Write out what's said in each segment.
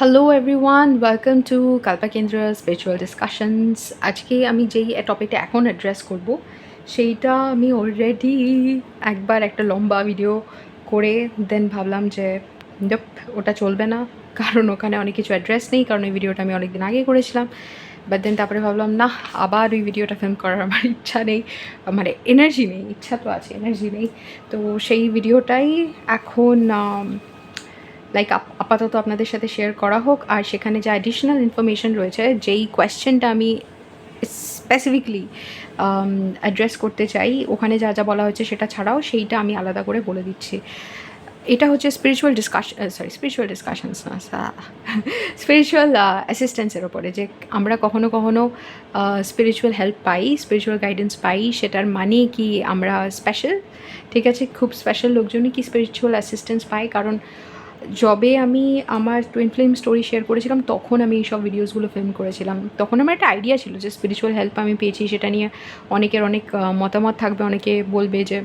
Hello everyone, welcome to Kalpakendra spiritual discussions. আজকে আমি যেই টপিকটা এখন অ্যাড্রেস করব সেইটা আমি অলরেডি একবার একটা লম্বা ভিডিও করে দেন ভাবলাম যে নোপ, ওটা চলবে না, কারণ ওখানে অনেক কিছু অ্যাড্রেস নেই, কারণ ওই ভিডিওটা আমি অনেক দিন আগে করেছিলাম। বাট দেন তারপরে ভাবলাম না, আবার ওই ভিডিওটা ফিল্ম করার আমার ইচ্ছা নেই, মানে এনার্জি নেই। ইচ্ছা তো আছে, এনার্জি নেই। তো সেই ভিডিওটাই এখন লাইক আপাতত আপনাদের সাথে শেয়ার করা হোক। আর সেখানে যে অ্যাডিশনাল ইনফরমেশন রয়েছে, যেই কোয়েশ্চেনটা আমি স্পেসিফিকলি অ্যাড্রেস করতে চাই, ওখানে যা যা বলা হয়েছে সেটা ছাড়াও সেইটা আমি আলাদা করে বলে দিচ্ছি। এটা হচ্ছে স্পিরিচুয়াল ডিসকাশনস না, স্পিরিচুয়াল অ্যাসিস্ট্যান্সের ওপরে, যে আমরা কখনো কখনো স্পিরিচুয়াল হেল্প পাই, স্পিরিচুয়াল গাইডেন্স পাই, সেটার মানে কি আমরা স্পেশাল? ঠিক আছে, খুব স্পেশাল লোকজনই কি স্পিরিচুয়াল অ্যাসিস্ট্যান্স পায়? কারণ যবে আমি আমার টুইন ফিল্ম স্টোরি শেয়ার করেছিলাম, তখন আমি এইসব ভিডিওসগুলো ফিল্ম করেছিলাম। তখন আমার একটা আইডিয়া ছিল যে স্পিরিচুয়াল হেল্প আমি পেয়েছি, সেটা নিয়ে অনেকের অনেক মতামত থাকবে। অনেকে বলবে যে,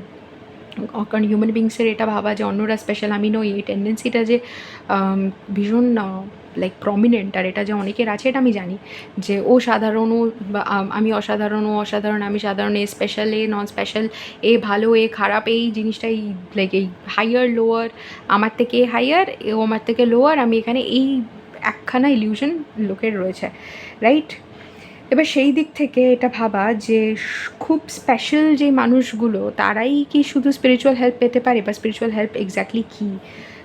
কারণ হিউম্যান বিংসের এটা ভাবা যে অন্যরা স্পেশাল, আমি নই, এই টেন্ডেন্সিটা যে ভীষণ লাইক প্রমিনেন্ট, আর এটা যে অনেকের আছে এটা আমি জানি, যে ও সাধারণ, ও আমি অসাধারণ, ও অসাধারণ, আমি সাধারণ, a special, A non special, এ ভালো, এ খারাপ, এই জিনিসটাই লাইক এই হাইয়ার লোয়ার, আমার থেকে হাইয়ার, ও আমার থেকে লোয়ার, আমি এখানে এই একখানা ইলিউশন লোকের রয়েছে, রাইট? এবার সেই দিক থেকে এটা ভাবা যে খুব স্পেশাল যে মানুষগুলো, তারাই কি শুধু স্পিরিচুয়াল হেল্প পেতে পারে, বা স্পিরিচুয়াল হেল্প এক্স্যাক্টলি কী?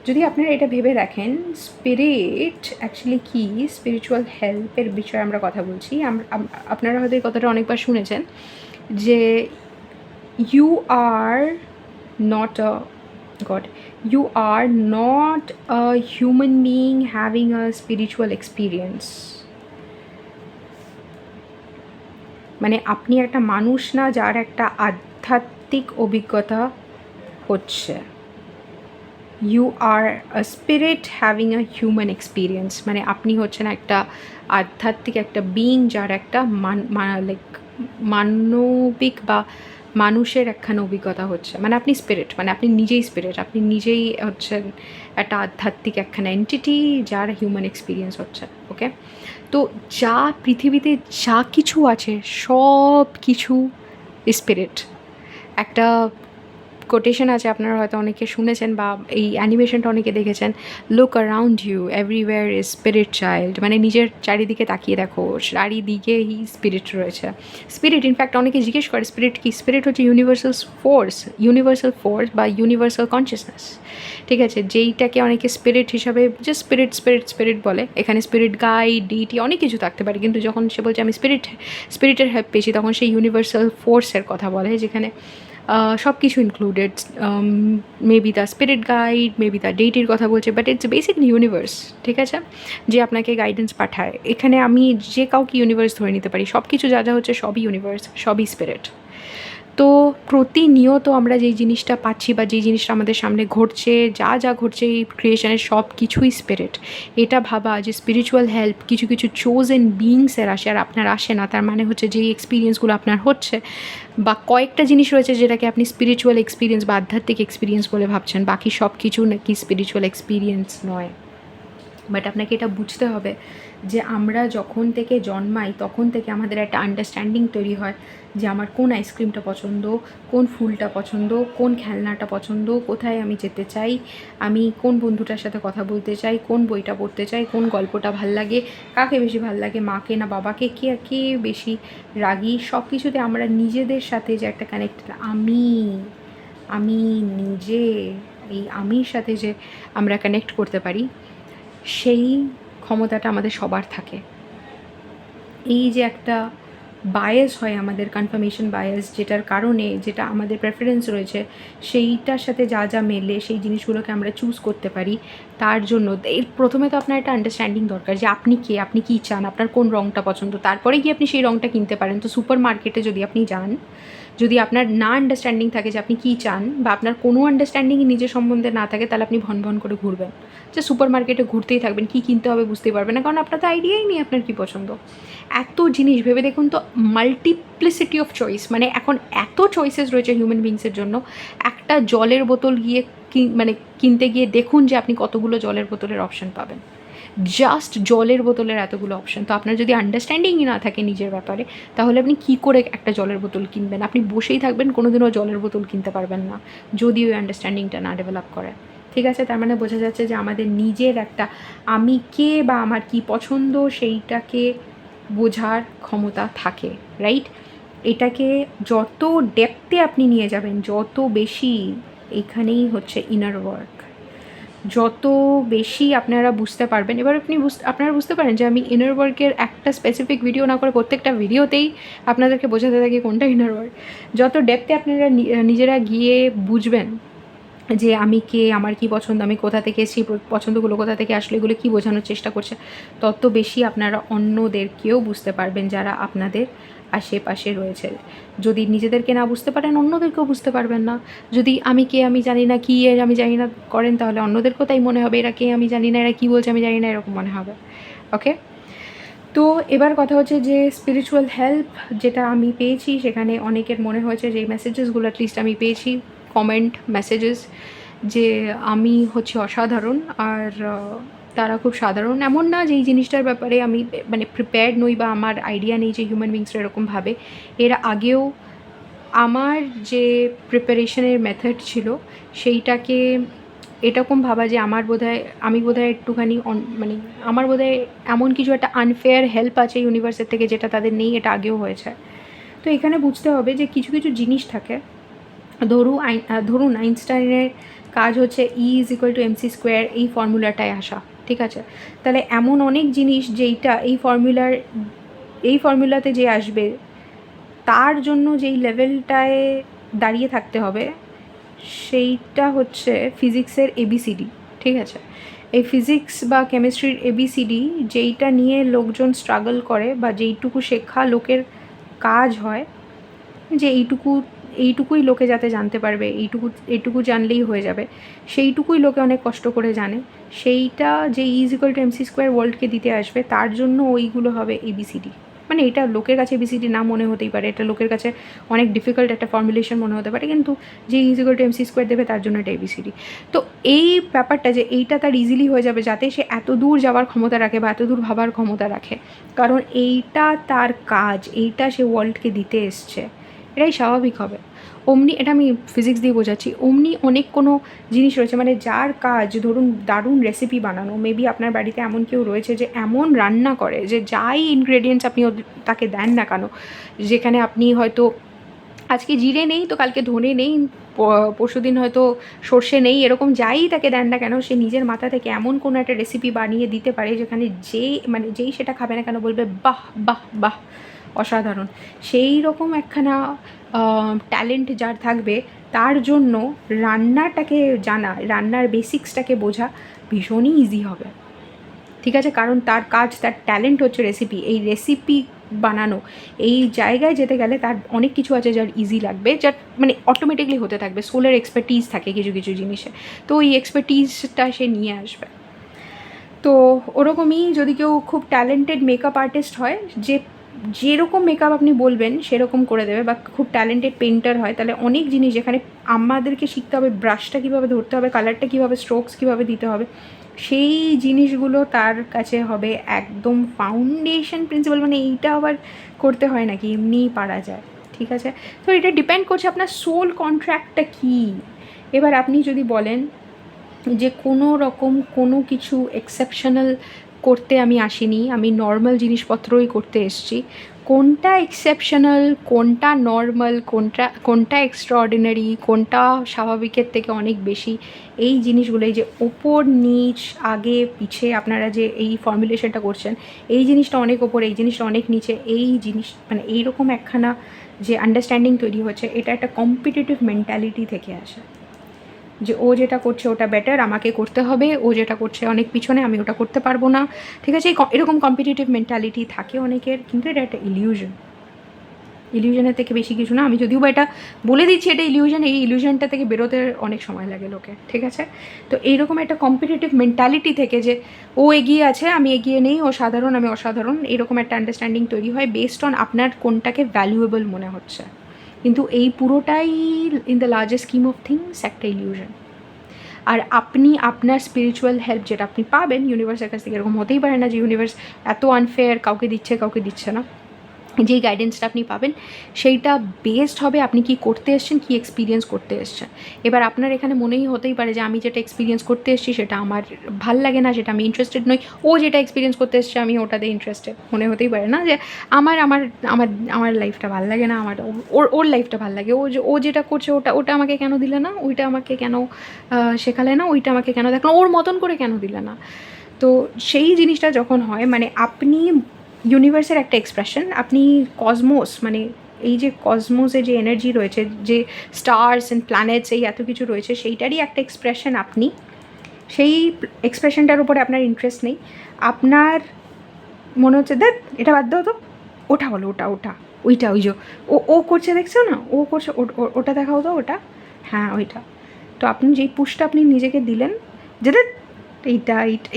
যদি আপনারা এটা ভেবে দেখেন স্পিরিট অ্যাকচুয়ালি কী, স্পিরিচুয়াল হেল্পের বিষয়ে আমরা কথা বলছি। আপনারা হয়তো এই কথাটা অনেকবার শুনেছেন যে you are not a god, you are not a human being having a spiritual experience. মানে আপনি একটা মানুষ না, যার একটা আধ্যাত্মিক অভিজ্ঞতা হচ্ছে। You are a spirit having a human experience, মানে আপনি হচ্ছেন একটা আধ্যাত্মিক একটা বিইং, যার একটা লাইক মানবিক বা মানুষের একখানা অভিজ্ঞতা হচ্ছে। মানে আপনি স্পিরিট, মানে আপনি নিজেই স্পিরিট, আপনি নিজেই হচ্ছেন একটা আধ্যাত্মিক একখানা এন্টিটি, যার হিউম্যান এক্সপিরিয়েন্স হচ্ছে। ওকে, তো যা পৃথিবীতে যা কিছু আছে সব কিছু স্পিরিট। একটা কোটেশন আছে, আপনারা হয়তো অনেকে শুনেছেন, বা এই অ্যানিমেশনটা অনেকে দেখেছেন, look around you everywhere is spirit child. মানে নিজের চারিদিকে তাকিয়ে দেখো, চারিদিকেই স্পিরিট রয়েছে। স্পিরিট, ইনফ্যাক্ট অনেকে জিজ্ঞেস করে স্পিরিট কি? স্পিরিট হচ্ছে ইউনিভার্সাল ফোর্স বা ইউনিভার্সাল কনসিয়াসনেস। ঠিক আছে, যেইটাকে অনেকে স্পিরিট হিসাবে জাস্ট স্পিরিট বলে। এখানে স্পিরিট গাইড, ডিটি, অনেক কিছু থাকতে পারে, কিন্তু যখন সে বলছে আমি স্পিরিটের হেল্প পেয়েছি, তখন সেই ইউনিভার্সাল ফোর্সের কথা বলে, যেখানে সব কিছু included. Maybe the spirit guide, maybe the ডেইটির কথা বলছে, বাট ইটস বেসিকলি ইউনিভার্স। ঠিক আছে, যে আপনাকে গাইডেন্স পাঠায়। এখানে আমি যে কাউকে ইউনিভার্স ধরে নিতে পারি, সব কিছু যা যা হচ্ছে সবই ইউনিভার্স, সবই স্পিরিট। তো প্রতিনিয়ত আমরা যেই জিনিসটা পাচ্ছি, বা যেই জিনিসটা আমাদের সামনে ঘটছে, যা যা ঘটছে এই ক্রিয়েশনের, সব কিছুই স্পিরিট। এটা ভাবা যে স্পিরিচুয়াল হেল্প কিছু কিছু চোজেন বিইংসের আসে, আর আপনার আসে না, তার মানে হচ্ছে যেই এক্সপিরিয়েন্সগুলো আপনার হচ্ছে, বা কয়েকটা জিনিস রয়েছে যেটাকে আপনি স্পিরিচুয়াল এক্সপিরিয়েন্স বা আধ্যাত্মিক এক্সপিরিয়েন্স বলে ভাবছেন, বাকি সব কিছু নাকি স্পিরিচুয়াল এক্সপিরিয়েন্স নয়। বাট আপনাকে এটা বুঝতে হবে যে আমরা যখন থেকে জন্মাই, তখন থেকে আমাদের একটা আন্ডারস্ট্যান্ডিং তৈরি হয় যে আমার কোন আইসক্রিমটা পছন্দ, কোন ফুলটা পছন্দ, কোন খেলনাটা পছন্দ, কোথায় আমি যেতে চাই, আমি কোন বন্ধুটার সাথে কথা বলতে চাই, কোন বইটা পড়তে চাই, কোন গল্পটা ভাল লাগে, কাকে বেশি ভাল লাগে, মাকে না বাবাকে, কে বেশি রাগী। সব কিছুতে আমরা নিজেদের সাথে যে একটা কানেক্ট, আমি নিজে, এই আমির সাথে যে আমরা কানেক্ট করতে পারি, সেই ক্ষমতাটা আমাদের সবার থাকে। এই যে একটা বায়াস হয় আমাদের, কনফার্মেশন বায়াস, যেটার কারণে, যেটা আমাদের প্রেফারেন্স রয়েছে, সেইটার সাথে যা যা মেলে সেই জিনিসগুলোকে আমরা চুজ করতে পারি। তার জন্য এর প্রথমে তো আপনার একটা আন্ডারস্ট্যান্ডিং দরকার যে আপনি কে, আপনি কী চান, আপনার কোন রঙটা পছন্দ, তারপরে গিয়ে আপনি সেই রঙটা কিনতে পারেন। তো সুপার মার্কেটে যদি আপনি যান, যদি আপনার না আন্ডারস্ট্যান্ডিং থাকে যে আপনি কী চান, বা আপনার কোনো আন্ডারস্ট্যান্ডিংই নিজের সম্বন্ধে না থাকে, তাহলে আপনি ভন ভন করে ঘুরবেন, যে সুপার মার্কেটে ঘুরতেই থাকবেন, কী কিনতে হবে বুঝতেই পারবেন না, কারণ আপনার তো আইডিয়াই নেই আপনার কী পছন্দ। এত জিনিস ভেবে দেখুন তো, মাল্টিপ্লিসিটি অফ চয়েস, মানে এখন এত চয়েসেস রয়েছে হিউম্যান বিংসের জন্য। একটা জলের বোতল গিয়ে কিনতে গিয়ে দেখুন যে আপনি কতগুলো জলের বোতলের অপশান পাবেন। জাস্ট জলের বোতলের এতগুলো অপশন। তো আপনার যদি আন্ডারস্ট্যান্ডিংই না থাকে নিজের ব্যাপারে, তাহলে আপনি কী করে একটা জলের বোতল কিনবেন? আপনি বসেই থাকবেন, কোনোদিনও জলের বোতল কিনতে পারবেন না যদি ওই আন্ডারস্ট্যান্ডিংটা না ডেভেলপ করে। ঠিক আছে, তার মানে বোঝা যাচ্ছে যে আমাদের নিজের একটা আমি কে বা আমার কি পছন্দ সেইটাকে বোঝার ক্ষমতা থাকে, রাইট? এটাকে যত ডেপথে আপনি নিয়ে যাবেন, যত বেশি, এখানেই হচ্ছে ইনার ওয়ার্ক, যত বেশি আপনারা বুঝতে পারবেন। এবার আপনারা বুঝতে পারেন যে আমি ইনার ওয়ার্কের একটা স্পেসিফিক ভিডিও না করে প্রত্যেকটা ভিডিওতেই আপনাদেরকে বোঝাতে থাকি কোনটা ইনার ওয়ার্ক। যত ডেপথে আপনারা নিজেরা গিয়ে বুঝবেন যে আমি কে, আমার কি পছন্দ, আমি কোথা থেকে এসেছি, পছন্দগুলো কোথা থেকে আসলে, এগুলো কী বোঝানোর চেষ্টা করছে, তত বেশি আপনারা অন্যদেরকেও বুঝতে পারবেন যারা আপনাদের আশেপাশে রয়েছে। যদি নিজেদেরকে না বুঝতে পারেন, অন্যদেরকেও বুঝতে পারবেন না। যদি আমি কে আমি জানি না, কী আমি জানি না করেন, তাহলে অন্যদেরকেও তাই মনে হবে, এরা কে আমি জানি না, এরা কী বলছে আমি জানি না, এরকম মনে হবে। ওকে, তো এবার কথা হচ্ছে যে স্পিরিচুয়াল হেল্প যেটা আমি পেয়েছি, সেখানে অনেকের মনে হয়েছে যে এই মেসেজেসগুলো অ্যাটলিস্ট আমি পেয়েছি, কমেন্ট মেসেজেস, যে আমি হচ্ছে অসাধারণ আর তারা খুব সাধারণ। এমন না যে এই জিনিসটার ব্যাপারে আমি মানে প্রিপেয়ার্ড নই বা আমার আইডিয়া নেই যে হিউম্যান বিংসরা এরকম ভাবে। এর আগেও আমার যে প্রিপারেশনের মেথড ছিল সেইটাকে এরকম ভাবা যে আমি বোধহয় একটুখানি মানে আমার বোধহয় এমন কিছু একটা আনফেয়ার হেল্প আছে ইউনিভার্সের থেকে যেটা তাদের নেই, এটা আগেও হয়েছে। তো এখানে বুঝতে হবে যে কিছু কিছু জিনিস থাকে, ধরুন আইনস্টাইনের কাজ হচ্ছে E=mc², এই ফর্মুলাটায় আসা, ঠিক আছে? তাহলে এমন অনেক জিনিস যেইটা এই ফর্মুলাতে যে আসবে তার জন্য যেই লেভেলটায় দাঁড়িয়ে থাকতে হবে, সেইটা হচ্ছে ফিজিক্সের ABCD, ঠিক আছে? এই ফিজিক্স বা কেমিস্ট্রির ABCD যেইটা নিয়ে লোকজন স্ট্রাগল করে বা যেইটুকু শেখা লোকের কাজ হয়, যে এইটুকুই লোকে যাতে জানতে পারবে, এইটুকু জানলেই হয়ে যাবে, সেইটুকুই লোকে অনেক কষ্ট করে জানে। সেইটা যে E=mc² ওয়ার্ল্ডকে দিতে আসবে, তার জন্য ওইগুলো হবে ABCD। মানে এটা লোকের কাছে ABCD না মনে হতেই পারে, এটা লোকের কাছে অনেক ডিফিকাল্ট একটা ফর্মুলেশন মনে হতে পারে, কিন্তু যে E=mc² দেবে তার জন্য এটা ABCD। তো এই ব্যাপারটা যে এইটা তার ইজিলি হয়ে যাবে যাতে সে এত দূর যাওয়ার ক্ষমতা রাখে বা এত দূর ভাবার ক্ষমতা রাখে, কারণ এইটা তার কাজ, এইটা সে ওয়ার্ল্ডকে দিতে এসছে, এটাই স্বাভাবিক হবে। অমনি, এটা আমি ফিজিক্স দিয়ে বোঝাচ্ছি, অমনি অনেক কোনো জিনিস রয়েছে মানে যার কাজ ধরুন দারুণ রেসিপি বানানো, মেবি আপনার বাড়িতে এমন কেউ রয়েছে যে এমন রান্না করে যে যাই ইনগ্রেডিয়েন্টস আপনি তাকে দেন না কেন, যেখানে আপনি হয়তো আজকে জিরে নেই তো কালকে ধনে নেই, পরশুদিন হয়তো সর্ষে নেই, এরকম যাই তাকে দেন না কেন, সে নিজের মাথা থেকে এমন কোনো একটা রেসিপি বানিয়ে দিতে পারে যেখানে যেই সেটা খাবে না কেন বলবে বাহ বাহ বাহ, অসাধারণ। সেই রকম একখানা ট্যালেন্ট যার থাকবে, তার জন্য রান্নাটাকে জানা, রান্নার বেসিক্সটাকে বোঝা ভীষণই ইজি হবে, ঠিক আছে? কারণ তার কাজ, তার ট্যালেন্ট হচ্ছে রেসিপি। এই রেসিপি বানানো, এই জায়গায় যেতে গেলে তার অনেক কিছু আছে যার ইজি লাগবে, যার মানে অটোমেটিকলি হতে থাকবে। সোলের এক্সপার্টিজ থাকে কিছু কিছু জিনিসে, তো ওই এক্সপার্টিজটা সে নিয়ে আসবে। তো ওরকমই যদি কেউ খুব ট্যালেন্টেড মেকআপ আর্টিস্ট হয়, যেরকম মেকআপ আপনি বলবেন সেরকম করে দেবে, বা খুব ট্যালেন্টেড পেন্টার হয়, তাহলে অনেক জিনিস যেখানে আমাদেরকে শিখতে হবে ব্রাশটা কীভাবে ধরতে হবে, কালারটা কীভাবে, স্ট্রোকস কীভাবে দিতে হবে, সেই জিনিসগুলো তার কাছে হবে একদম ফাউন্ডেশন প্রিন্সিপাল। মানে এইটা আবার করতে হয় নাকি, এমনিই পারা যায়, ঠিক আছে? তো এটা ডিপেন্ড করছে আপনার সোল কন্ট্রাক্টটা কী। এবার আপনি যদি বলেন যে কোনো রকম কোনো কিছু এক্সেপশনাল করতে আমি আসিনি, আমি নর্মাল জিনিসপত্রই করতে এসেছি, কোনটা এক্সেপশনাল, কোনটা নর্মাল, কোনটা এক্সট্রাঅর্ডিনারি, কোনটা স্বাভাবিকের থেকে অনেক বেশি, এই জিনিসগুলোই যে ওপর নিচ আগে পিছে আপনারা যে এই ফর্মুলেশনটা করছেন, এই জিনিসটা অনেক ওপর, এই জিনিসটা অনেক নিচে, এই জিনিস মানে এইরকম একখানা যে আন্ডারস্ট্যান্ডিং তৈরি হচ্ছে, এটা একটা কম্পিটিটিভ মেন্টালিটি থেকে আসে, যে ও যেটা করছে ওটা বেটার, আমাকে করতে হবে, ও যেটা করছে অনেক পিছনে, আমি ওটা করতে পারবো না, ঠিক আছে? এরকম কম্পিটিটিভ মেন্টালিটি থাকে অনেকের, কিন্তু এটা একটা ইলিউশনের থেকে বেশি কিছু না। আমি যদিও বা এটা বলে দিচ্ছি এটা ইলিউশন, এই ইলিউশনটা থেকে বেরোতে অনেক সময় লাগে লোকে, ঠিক আছে? তো এইরকম একটা কম্পিটিটিভ মেন্টালিটি থেকে যে ও এগিয়ে আছে, আমি এগিয়ে নেই, ও সাধারণ, আমি অসাধারণ, এরকম একটা আন্ডারস্ট্যান্ডিং তৈরি হয় বেসড অন আপনার কোনটাকে ভ্যালুয়েবল মনে হচ্ছে, কিন্তু এই পুরোটাই in the largest scheme of things একটা ইলিউশন। আর আপনি আপনার স্পিরিচুয়াল হেল্প যেটা আপনি পাবেন ইউনিভার্সের কাছ থেকে, এরকম হতেই পারে না যে ইউনিভার্স এত আনফেয়ার, কাউকে দিচ্ছে না। যেই গাইডেন্সটা আপনি পাবেন সেইটা বেসড হবে আপনি কি করতে এসছেন, কি এক্সপিরিয়েন্স করতে এসছেন। এবার আপনার এখানে মনেই হতেই পারে যে আমি যেটা এক্সপিরিয়েন্স করতে এসেছি সেটা আমার ভাল লাগে না, সেটা আমি ইন্টারেস্টেড নই, ও যেটা এক্সপিরিয়েন্স করতে এসছে আমি ওটাতে ইন্টারেস্টেড। মনে হতেই পারে না যে আমার আমার আমার আমার লাইফটা ভাল লাগে না, আমার ওর লাইফটা ভাল লাগে, ও যেটা করছে ওটা আমাকে কেন দিলে না, ওইটা আমাকে কেন শেখালে না, ওইটা আমাকে কেন দেখলো, ওর মতন করে কেন দিলে না। তো সেই জিনিসটা যখন হয়, মানে আপনি ইউনিভার্সের একটা এক্সপ্রেশন, আপনি কসমোস, মানে এই যে কসমোসে যে এনার্জি রয়েছে, যে স্টার্স অ্যান্ড প্ল্যানেটস, এই এত কিছু রয়েছে, সেইটারই একটা এক্সপ্রেশন আপনি। সেই এক্সপ্রেশনটার উপরে আপনার ইন্টারেস্ট নেই, আপনার মনে হচ্ছে দেখ এটা বাদ দাও তো, ওটা বলো, ওইটা ওই যে ও করছে দেখছো না, ও করছে, ওটা দেখাও তো, ওটা হ্যাঁ ওইটা। তো আপনি যেই পুশটা আপনি নিজেকে দিলেন, যেটা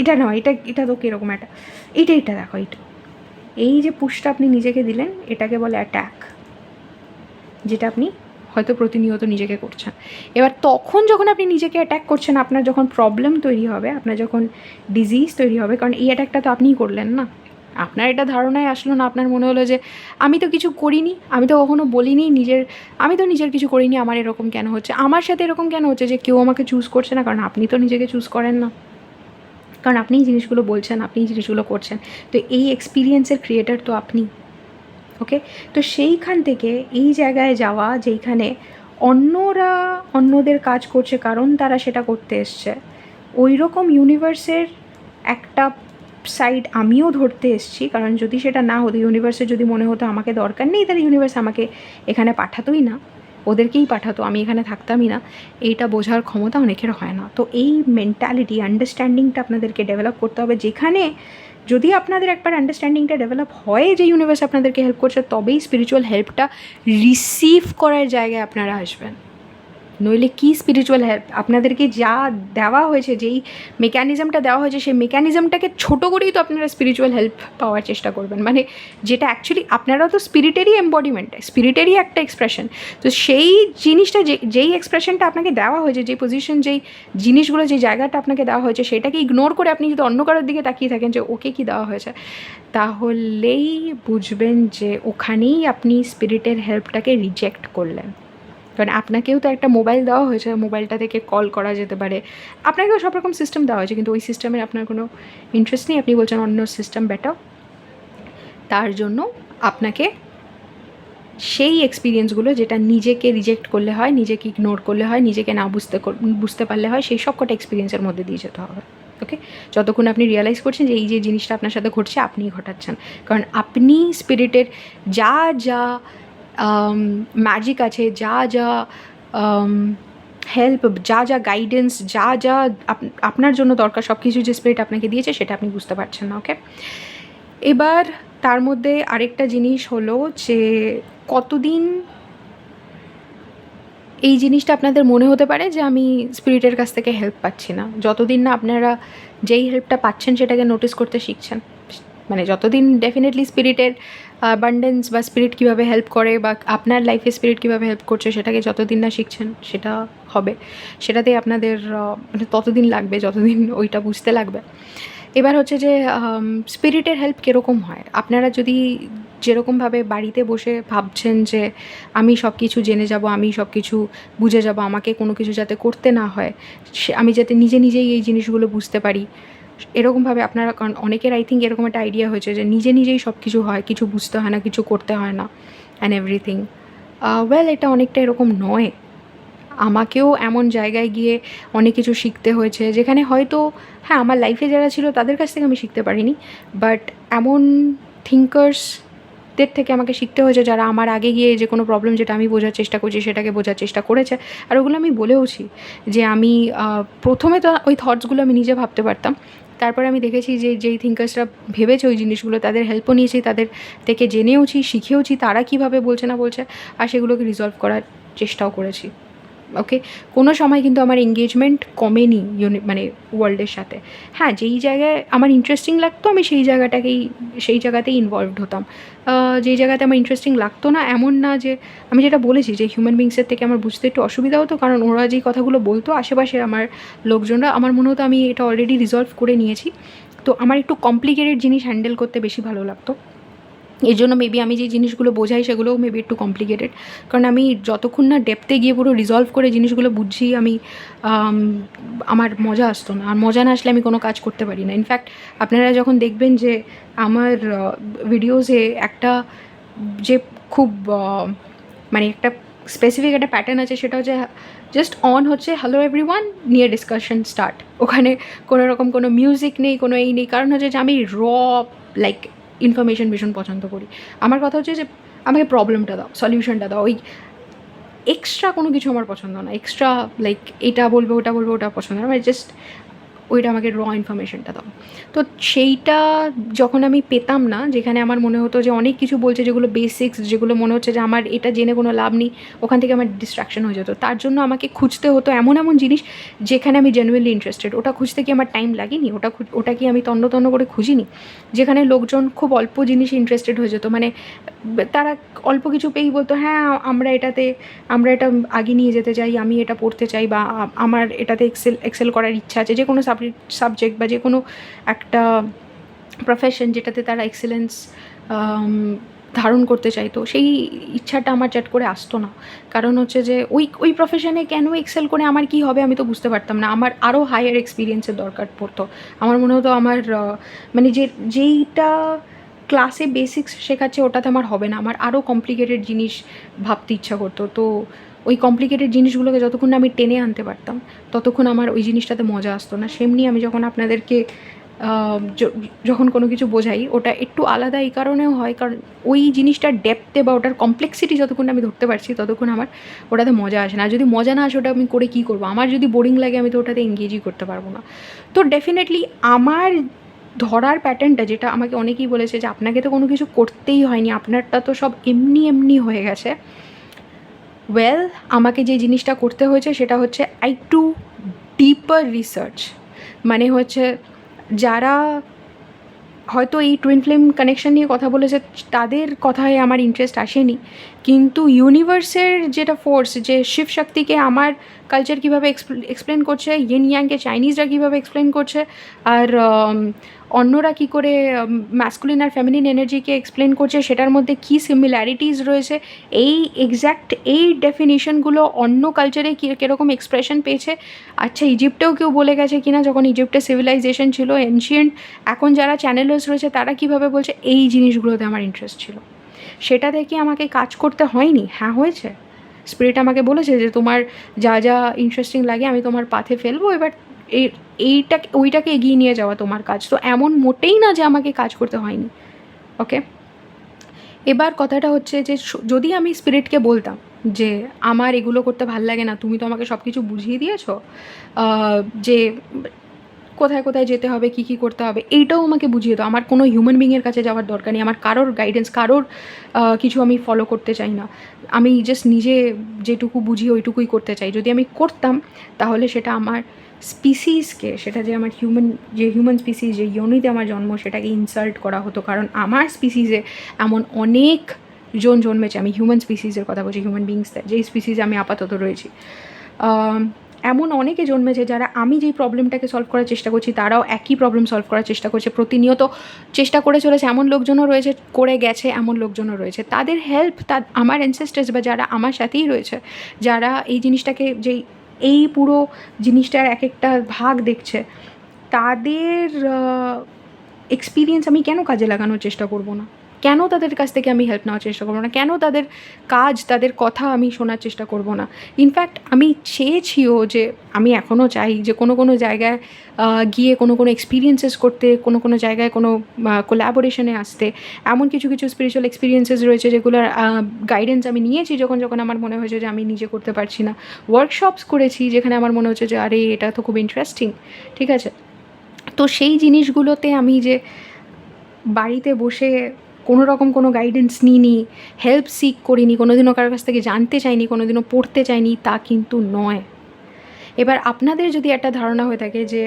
এটা নয়, এটা তো কীরকম একটা, এইটা দেখো, এই যে পুশটা আপনি নিজেকে দিলেন, এটাকে বলে অ্যাট্যাক, যেটা আপনি হয়তো প্রতিনিয়ত নিজেকে করছেন। এবার তখন যখন আপনি নিজেকে অ্যাট্যাক করছেন, আপনার যখন প্রবলেম তৈরি হবে, আপনার যখন ডিজিজ তৈরি হবে, কারণ এই অ্যাট্যাকটা তো আপনিই করলেন না, আপনার এটা ধারণায় আসলো না, আপনার মনে হলো যে আমি তো কিছু করিনি, আমি তো কখনো বলিনি আমি তো নিজের কিছু করিনি, আমার এরকম কেন হচ্ছে, আমার সাথে এরকম কেন হচ্ছে যে কেউ আমাকে চুজ করছে না, কারণ আপনি তো নিজেকে চুজ করেন না, কারণ আপনিই জিনিসগুলো বলছেন, আপনিই জিনিসগুলো করছেন। তো এই এক্সপিরিয়েন্সের ক্রিয়েটার তো আপনি। ওকে, তো সেইখান থেকে এই জায়গায় যাওয়া যেইখানে অন্যরা অন্যদের কাজ করছে কারণ তারা সেটা করতে এসছে, ওই রকম ইউনিভার্সের একটা সাইড আমিও ধরতে এসছি। কারণ যদি সেটা না হতো, ইউনিভার্সের যদি মনে হতো আমাকে দরকার নেই, তাহলে ইউনিভার্স আমাকে এখানে পাঠাতোই না, ওদেরকেই পাঠাতো, আমি এখানে থাকতামই না। এইটা বোঝার ক্ষমতা অনেকের হয় না। তো এই মেন্টালিটি, আন্ডারস্ট্যান্ডিংটা আপনাদেরকে ডেভেলপ করতে হবে, যেখানে যদি আপনাদের একবার আন্ডারস্ট্যান্ডিংটা ডেভেলপ হয় যে ইউনিভার্স আপনাদেরকে হেল্প করছে, তবেই স্পিরিচুয়াল হেল্পটা রিসিভ করার জায়গায় আপনারা আসবেন। নইলে কি স্পিরিচুয়াল হেল্প? আপনাদেরকে যা দেওয়া হয়েছে, যেই মেকানিজমটা দেওয়া হয়েছে, সেই মেকানিজমটাকে ছোটো করেই তো আপনারা স্পিরিচুয়াল হেল্প পাওয়ার চেষ্টা করবেন। মানে যেটা অ্যাকচুয়ালি আপনারাও তো স্পিরিটেরই এমবডিমেন্ট, স্পিরিটেরই একটা এক্সপ্রেশন। তো সেই জিনিসটা, যেই এক্সপ্রেশনটা আপনাকে দেওয়া হয়েছে, যেই পজিশন, যেই জিনিসগুলো, যেই জায়গাটা আপনাকে দেওয়া হয়েছে, সেটাকে ইগনোর করে আপনি যদি অন্য কারোর দিকে তাকিয়ে থাকেন যে ওকে কী দেওয়া হয়েছে, তাহলেই বুঝবেন যে ওখানেই আপনি স্পিরিটের হেল্পটাকে রিজেক্ট করলেন। কারণ আপনাকেও তো একটা মোবাইল দেওয়া হয়েছে, মোবাইলটা থেকে কল করা যেতে পারে, আপনাকেও সব রকম সিস্টেম দেওয়া হয়েছে, কিন্তু ওই সিস্টেমে আপনার কোনো ইন্টারেস্ট নেই, আপনি বলছেন অন্য সিস্টেম বেটার। তার জন্য আপনাকে সেই এক্সপিরিয়েন্সগুলো, যেটা নিজেকে রিজেক্ট করলে হয়, নিজেকে ইগনোর করলে হয়, নিজেকে না বুঝতে পারলে হয়, সেই সব কটা এক্সপিরিয়েন্সের মধ্যে দিয়ে যেতে হবে। ওকে, যতক্ষণ আপনি রিয়েলাইজ করছেন যে এই যে জিনিসটা আপনার সাথে ঘটছে আপনিই ঘটাচ্ছেন, কারণ আপনি স্পিরিটের যা যা ম্যাজিক আছে, যা যা হেল্প, যা যা গাইডেন্স, যা যা আপনার জন্য দরকার, সব কিছু যে স্পিরিট আপনাকে দিয়েছে সেটা আপনি বুঝতে পারছেন না। ওকে, এবার তার মধ্যে আরেকটা জিনিস হলো যে কতদিন এই জিনিসটা আপনাদের মনে হতে পারে যে আমি স্পিরিটের কাছ থেকে হেল্প পাচ্ছি না, যতদিন না আপনারা যেই হেল্পটা পাচ্ছেন সেটাকে নোটিস করতে শিখছেন। মানে যতদিন ডেফিনেটলি স্পিরিটের অ্যাবান্ডেন্স বা স্পিরিট কীভাবে হেল্প করে, বা আপনার লাইফে স্পিরিট কীভাবে হেল্প করছে, সেটাকে যতদিন না শিখছেন সেটা হবে, সেটাতেই আপনাদের মানে ততদিন লাগবে যতদিন ওইটা বুঝতে লাগবে। এবার হচ্ছে যে স্পিরিটের হেল্প কীরকম হয়। আপনারা যদি যেরকমভাবে বাড়িতে বসে ভাবছেন যে আমি সব কিছু জেনে যাব, আমি সব কিছু বুঝে যাব, আমাকে কোনো কিছু যাতে করতে না হয়, আমি যাতে নিজেই এই জিনিসগুলো বুঝতে পারি, এরকমভাবে আপনারা, কারণ অনেকের আই থিঙ্ক এরকম একটা আইডিয়া হয়েছে যে নিজেই সব কিছু হয়, কিছু বুঝতে হয় না, কিছু করতে হয় না অ্যান্ড এভরিথিং। ওয়েল, এটা অনেকটা এরকম নয়। আমাকেও এমন জায়গায় গিয়ে অনেক কিছু শিখতে হয়েছে যেখানে হয়তো হ্যাঁ আমার লাইফে যারা ছিল তাদের কাছ থেকে আমি শিখতে পারিনি, বাট এমন থিঙ্কার্সদের থেকে আমাকে শিখতে হয়েছে যারা আমার আগে গিয়ে যে কোনো প্রবলেম যেটা আমি বোঝার চেষ্টা করছি সেটাকে বোঝার চেষ্টা করেছে। আর ওগুলো আমি বলেওছি যে আমি প্রথমে তো ওই থটসগুলো আমি নিজে ভাবতে পারতাম, তারপরে আমি দেখেছি যে যেই থিঙ্কার্সরা ভেবেছে ওই জিনিসগুলো, তাদের হেল্পও নিয়েছি, তাদের থেকে জেনেওছি, শিখেওছি তারা কীভাবে বলছে না বলছে, আর সেগুলোকে রিজলভ করার চেষ্টাও করেছি। ওকে, কোনো সময় কিন্তু আমার এঙ্গেজমেন্ট কমেনি মানে ওয়ার্ল্ডের সাথে। হ্যাঁ, যেই জায়গায় আমার ইন্টারেস্টিং লাগতো আমি সেই জায়গাতেই ইনভলভড হতাম। যেই জায়গাতে আমার ইন্টারেস্টিং লাগতো না এমন না যে, আমি যেটা বলেছি যে হিউম্যান বিংসের থেকে আমার বুঝতে একটু অসুবিধা হতো, কারণ ওরা যেই কথাগুলো বলতো আশেপাশে আমার লোকজনরা, আমার মনে হতো আমি এটা অলরেডি রিজলভ করে নিয়েছি। তো আমার একটু কমপ্লিকেটেড জিনিস হ্যান্ডেল করতে বেশি ভালো লাগতো। এর জন্য মেবি আমি যে জিনিসগুলো বোঝাই সেগুলোও মেবি একটু কমপ্লিকেটেড, কারণ আমি যতক্ষণ না ডেপথে গিয়ে পুরো রিজলভ করে জিনিসগুলো বুঝছি আমি আমার মজা আসতো না, আর মজা না আসলে আমি কোনো কাজ করতে পারি না। ইনফ্যাক্ট আপনারা যখন দেখবেন যে আমার ভিডিওসে একটা যে খুব মানে একটা স্পেসিফিক একটা প্যাটার্ন আছে, সেটা হচ্ছে জাস্ট অন হচ্ছে হ্যালো এভরিওয়ান নিয়ে ডিসকাশন স্টার্ট। ওখানে কোনো রকম কোনো মিউজিক নেই, কোনো এই নেই, কারণ হচ্ছে যে আমি লাইক ইনফরমেশন ভীষণ পছন্দ করি। আমার কথা হচ্ছে যে আমাকে প্রবলেমটা দাও, সলিউশনটা দাও, ওই এক্সট্রা কোনো কিছু আমার পছন্দ না। এক্সট্রা লাইক এটা বলবো ওটা বলবো ওটা পছন্দ না, মানে জাস্ট ওইটা আমাকে ইনফরমেশনটা দাও। তো সেইটা যখন আমি পেতাম না, যেখানে আমার মনে হতো যে অনেক কিছু বলছে যেগুলো বেসিক্স, যেগুলো মনে হচ্ছে যে আমার এটা জেনে কোনো লাভ নেই, ওখান থেকে আমার ডিস্ট্রাকশন হয়ে যেত। তার জন্য আমাকে খুঁজতে হতো এমন এমন জিনিস যেখানে আমি জেনুইনলি ইন্টারেস্টেড। ওটা খুঁজতে কি আমার টাইম লাগেনি, ওটা কি আমি তন্ন তন্ন করে খুঁজিনি। যেখানে লোকজন খুব অল্প জিনিস ইন্টারেস্টেড হয়ে যেত, মানে তারা অল্প কিছু পেয়েই বলতো হ্যাঁ আমরা এটা আগে নিয়ে যেতে চাই, আমি এটা পড়তে চাই, বা আমার এটাতে এক্সেল করার ইচ্ছা আছে। যে কোনো সাবজেক্ট বা যে কোনো একটা প্রফেশন যেটাতে তারা এক্সেলেন্স ধারণ করতে চাইতো, সেই ইচ্ছাটা আমার চট করে আসতো না। কারণ হচ্ছে যে ওই প্রফেশনে কেন এক্সেল করে আমার কী হবে আমি তো বুঝতে পারতাম না। আমার আরও হায়ার এক্সপিরিয়েন্সের দরকার পড়তো। আমার মনে হতো আমার মানে যেইটা ক্লাসে বেসিক্স শেখাচ্ছে ওটাতে আমার হবে না, আমার আরও কমপ্লিকেটেড জিনিস ভাবতে ইচ্ছা করতো। তো ওই কমপ্লিকেটেড জিনিসগুলোকে যতক্ষণ না আমি টেনে আনতে পারতাম ততক্ষণ আমার ওই জিনিসটাতে মজা আসতো না। সেমনি আমি যখন আপনাদেরকে যখন কোনো কিছু বোঝাই ওটা একটু আলাদা এই কারণেও হয়, কারণ ওই জিনিসটার ডেপথে বা ওটার কমপ্লেক্সিটি যতক্ষণ আমি ধরতে পারছি ততক্ষণ আমার ওটাতে মজা আসে না। আর যদি মজা না আসে ওটা আমি করে কী করবো, আমার যদি বোরিং লাগে আমি তো ওটাতে এঙ্গেজই করতে পারবো না। তো ডেফিনেটলি আমার ধরার প্যাটার্নটা, যেটা আমাকে অনেকেই বলেছে যে আপনাকে তো কোনো কিছু করতেই হয়নি, আপনারটা তো সব এমনি এমনি হয়ে গেছে। ওয়েল, আমাকে যে জিনিসটা করতে হয়েছে সেটা হচ্ছে টু ডিপার রিসার্চ। মানে হচ্ছে যারা হয়তো এই টুইন ফ্লেম কানেকশন নিয়ে কথা বলেছে তাদের কথায় আমার ইন্টারেস্ট আসেনি, কিন্তু ইউনিভার্সের যেটা ফোর্স, যে শিব শক্তিকে আমার কালচার কীভাবে এক্সপ্লেন করছে, ইয়েন ইয়াংকে চাইনিজরা কীভাবে এক্সপ্লেন করছে, আর অন্যরা কী করে ম্যাসকুলিন আর ফেমিনিন এনার্জিকে এক্সপ্লেন করছে, সেটার মধ্যে কী সিমিল্যারিটিস রয়েছে, এই ডেফিনিশনগুলো অন্য কালচারে কীরকম এক্সপ্রেশন পেয়েছে। আচ্ছা, ইজিপ্টেও কেউ বলে গেছে কিনা, যখন ইজিপ্টের সিভিলাইজেশন ছিল এনশিয়েন্ট, এখন যারা চ্যানেলার্স রয়েছে তারা কীভাবে বলছে, এই জিনিসগুলোতে আমার ইন্টারেস্ট ছিল। সেটা থেকে আমাকে কাজ করতে হয়নি। হ্যাঁ, হয়েছে, স্পিরিট আমাকে বলেছে যে তোমার যা যা ইন্টারেস্টিং লাগে আমি তোমার পাথে ফেলবো, এবার ওইটাকে এগিয়ে নিয়ে যাওয়া তোমার কাজ। তো এমন মোটেই না যে আমাকে কাজ করতে হয়নি। ওকে, এবার কথাটা হচ্ছে যে যদি আমি স্পিরিটকে বলতাম যে আমার এগুলো করতে ভাল লাগে না, তুমি তো আমাকে সব কিছু বুঝিয়ে দিয়েছো, যে কোথায় কোথায় যেতে হবে, কী কী করতে হবে, এইটাও আমাকে বুঝিয়ে দাও, আমার কোনো হিউম্যান বিংয়ের কাছে যাওয়ার দরকার নেই, আমার কারোর গাইডেন্স, কারোর কিছু আমি ফলো করতে চাই না, আমি জাস্ট নিজে যেটুকু বুঝি ওইটুকুই করতে চাই। যদি আমি করতাম তাহলে সেটা আমার স্পিসিসকে, সেটা যে আমার হিউম্যান স্পিসিস, যে ইয়োনিতে আমার জন্ম, সেটাকে ইনসাল্ট করা হতো। কারণ আমার স্পিসিসে এমন অনেক জন জন্মেছে, আমি হিউম্যান স্পিসিসের কথা বলছি, হিউম্যান বিংসদের যেই স্পিসিসে আমি আপাতত রয়েছি, এমন অনেকে জন্মেছে যারা আমি যেই প্রবলেমটাকে সলভ করার চেষ্টা করছি তারাও একই প্রবলেম সলভ করার চেষ্টা করছে, প্রতিনিয়ত চেষ্টা করে চলেছে। এমন লোকজনও রয়েছে, করে গেছে, এমন লোকজনও রয়েছে। তাদের হেল্প, আমার অ্যানসেস্টার্স বা যারা আমার সাথেই রয়েছে, যারা এই জিনিসটাকে, এই পুরো জিনিসটার এক একটা ভাগ দেখছে, তাদের এক্সপিরিয়েন্স আমি কেন কাজে লাগানোর চেষ্টা করব না? কেন তাদের কাছ থেকে আমি হেল্প নেওয়ার চেষ্টা করবো না? কেন তাদের কাজ, তাদের কথা আমি শোনার চেষ্টা করব না? ইনফ্যাক্ট আমি চেয়েছিও, যে আমি এখনও চাই যে কোনো কোনো জায়গায় গিয়ে কোনো কোনো এক্সপিরিয়েন্সেস করতে, কোনো কোনো জায়গায় কোনো কোল্যাবোরেশনে আসতে। এমন কিছু কিছু স্পিরিচুয়াল এক্সপিরিয়েন্সেস রয়েছে যেগুলোর গাইডেন্স আমি নিয়েছি যখন যখন আমার মনে হয়েছে যে আমি নিজে করতে পারছি না। ওয়ার্কশপস করেছি যেখানে আমার মনে হচ্ছে যে আরে এটা তো খুব ইন্টারেস্টিং, ঠিক আছে। তো সেই জিনিসগুলোতে আমি যে বাড়িতে বসে কোনো রকম কোনো গাইডেন্স নিইনি, হেল্প সিক করিনি, কোনো দিনও কারোর কাছ থেকে জানতে চাইনি, কোনো দিনও পড়তে চাইনি, তা কিন্তু নয়। এবার আপনাদের যদি একটা ধারণা হয়ে থাকে যে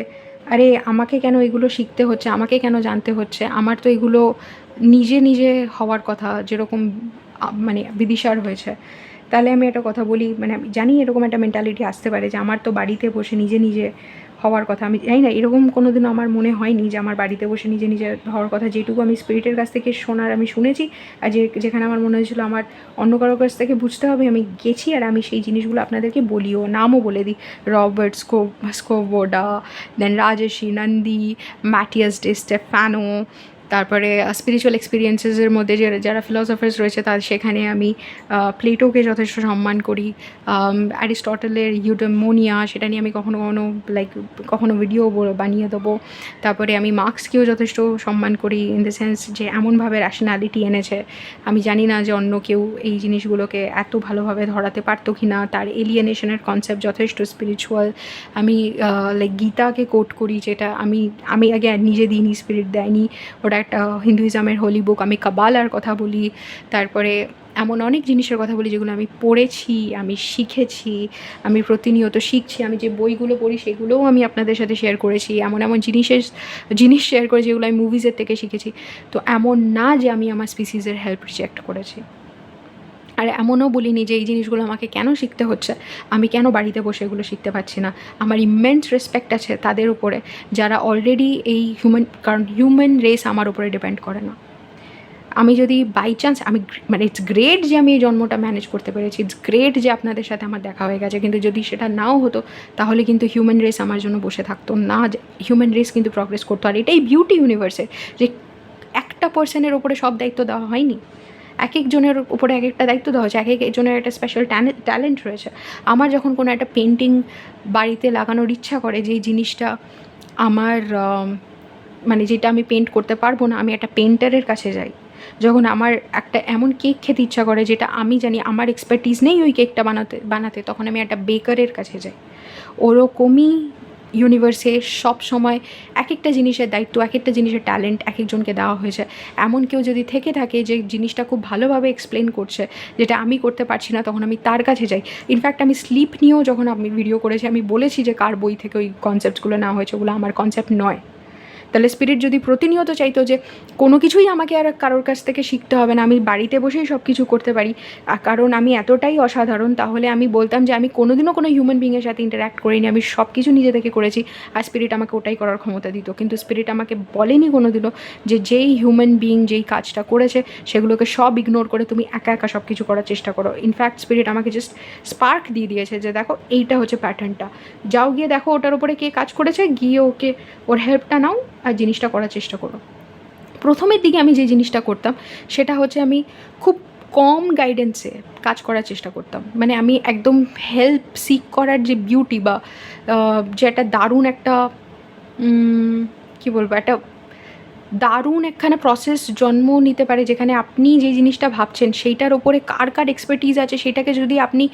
আরে আমাকে কেন এগুলো শিখতে হচ্ছে, আমাকে কেন জানতে হচ্ছে, আমার তো এগুলো নিজে নিজে হওয়ার কথা, যেরকম মানে বিদিশার হয়েছে, তাহলে আমি একটা কথা বলি, মানে আমি জানি এরকম একটা মেন্টালিটি আসতে পারে যে আমার তো বাড়িতে বসে নিজে নিজে হওয়ার কথা। আমি জানি না, এরকম কোনো দিনও আমার মনে হয়নি যে আমার বাড়িতে বসে নিজে নিজে হওয়ার কথা। যেটুকু আমি স্পিরিটের কাছ থেকে শোনার আমি শুনেছি, আর যেখানে আমার মনে হয়েছিল আমার অন্য কারোর কাছ থেকে বুঝতে হবে, আমি গেছি, আর আমি সেই জিনিসগুলো আপনাদেরকে বলিও, নামও বলে দিই। রবার্ট স্কোবোডা, দেন রাজেশি নন্দী, ম্যাটিয়াস ডে স্টেফানো, তারপরে স্পিরিচুয়াল এক্সপিরিয়েন্সেসের মধ্যে যারা ফিলসফার্স রয়েছে সেখানে আমি প্লেটোকে যথেষ্ট সম্মান করি। অ্যারিস্টটলের ইউডেমোনিয়া, সেটা নিয়ে আমি কখনো কখনো কখনো ভিডিও বানিয়ে দেবো। তারপরে আমি মার্ক্সকেও যথেষ্ট সম্মান করি, ইন দ্য সেন্স যে এমনভাবে র্যাশনালিটি এনেছে, আমি জানি না যে অন্য কেউ এই জিনিসগুলোকে এত ভালোভাবে ধরাতে পারতো কি না। তার এলিয়েনেশনের কনসেপ্ট যথেষ্ট স্পিরিচুয়াল। আমি গীতাকে কোট করি, যেটা আমি আগে নিজে দিইনি, স্পিরিট দেয়নি, ওটা একটা হিন্দুইজমের হোলি বুক। আমি কাবালার কথা বলি, তারপরে এমন অনেক জিনিসের কথা বলি যেগুলো আমি পড়েছি, আমি শিখেছি, আমি প্রতিনিয়ত শিখছি। আমি যে বইগুলো পড়ি সেগুলোও আমি আপনাদের সাথে শেয়ার করেছি, এমন জিনিস শেয়ার করেছি যেগুলো আমি মুভিজের থেকে শিখেছি। তো এমন না যে আমি আমার স্পিসিসের হেল্প রিজেক্ট করেছি, আর এমনও বলিনি যে এই জিনিসগুলো আমাকে কেন শিখতে হচ্ছে, আমি কেন বাড়িতে বসে এগুলো শিখতে পারছি না। আমার ইমেন্স রেসপেক্ট আছে তাদের উপরে যারা অলরেডি এই কারণ হিউম্যান রেস আমার উপরে ডিপেন্ড করে না। আমি যদি বাই চান্স মানে ইটস গ্রেট যে আমি এই জন্মটা ম্যানেজ করতে পেরেছি, ইটস গ্রেট যে আপনাদের সাথে আমার দেখা হয়ে গেছে, কিন্তু যদি সেটা নাও হতো তাহলে কিন্তু হিউম্যান রেস আমার জন্য বসে থাকতো না, হিউম্যান রেস কিন্তু প্রগ্রেস করতো। আর এটাই বিউটি ইউনিভার্সের, যে একটা পার্সনের ওপরে সব দায়িত্ব দেওয়া হয়নি, এক একজনের উপরে এক একটা দায়িত্ব দেওয়া হচ্ছে, এক একজনের একটা স্পেশাল ট্যালেন্ট রয়েছে। আমার যখন কোনো একটা পেন্টিং বাড়িতে লাগানোর ইচ্ছা করে, যেই জিনিসটা আমার মানে যেটা আমি পেন্ট করতে পারবো না, আমি একটা পেন্টারের কাছে যাই। যখন আমার একটা এমন কেক খেতে ইচ্ছা করে যেটা আমি জানি আমার এক্সপার্টিস নেই ওই কেকটা বানাতে, তখন আমি একটা বেকারের কাছে যাই। ওরকমই ইউনিভার্সে সব সময় এক একটা জিনিসের দায়িত্ব, এক একটা জিনিসের ট্যালেন্ট এক একজনকে দেওয়া হয়েছে। এমন কেউ যদি থেকে থাকে যে জিনিসটা খুব ভালোভাবে এক্সপ্লেন করছে, যেটা আমি করতে পারছি না, তখন আমি তার কাছে যাই। ইনফ্যাক্ট আমি স্লিপ নিয়েও যখন আমি ভিডিও করেছি, আমি বলেছি যে কার বই থেকে ওই কনসেপ্টসগুলো নেওয়া হয়েছে, ওগুলো আমার কনসেপ্ট নয়। তাহলে স্পিরিট যদি প্রতিনিয়ত চাইতো যে কোনো কিছুই আমাকে আর কারোর কাছ থেকে শিখতে হবে না, আমি বাড়িতে বসেই সব কিছু করতে পারি, কারণ আমি এতটাই অসাধারণ, তাহলে আমি বলতাম যে আমি কোনোদিনও কোনো হিউম্যান বিংয়ের সাথে ইন্টারাক্ট করিনি, আমি সব কিছু নিজে থেকে করেছি, আর স্পিরিট আমাকে ওটাই করার ক্ষমতা দিত। কিন্তু স্পিরিট আমাকে বলেনি কোনোদিনও যে যেই হিউম্যান বিং যেই কাজটা করেছে সেগুলোকে সব ইগনোর করে তুমি একা একা সব কিছু করার চেষ্টা করো। ইনফ্যাক্ট স্পিরিট আমাকে জাস্ট স্পার্ক দিয়ে দিয়েছে যে দেখো এইটা হচ্ছে প্যাটার্নটা, যাও গিয়ে দেখো ওটার উপরে কে কাজ করেছে, গিয়ে ওর হেল্পটা নাও আর জিনিসটা করার চেষ্টা করো। প্রথমের দিকে আমি যে জিনিসটা করতাম সেটা হচ্ছে আমি খুব কম গাইডেন্সে কাজ করার চেষ্টা করতাম। মানে আমি একদম হেল্প সিক করার যে বিউটি বা যে একটা দারুণ একটা কী বলবো, একটা দারুণ একখানা প্রসেস জন্ম নিতে পারে, যেখানে আপনি যে জিনিসটা ভাবছেন সেইটার ওপরে কার এক্সপার্টিজ আছে সেটাকে যদি আপনি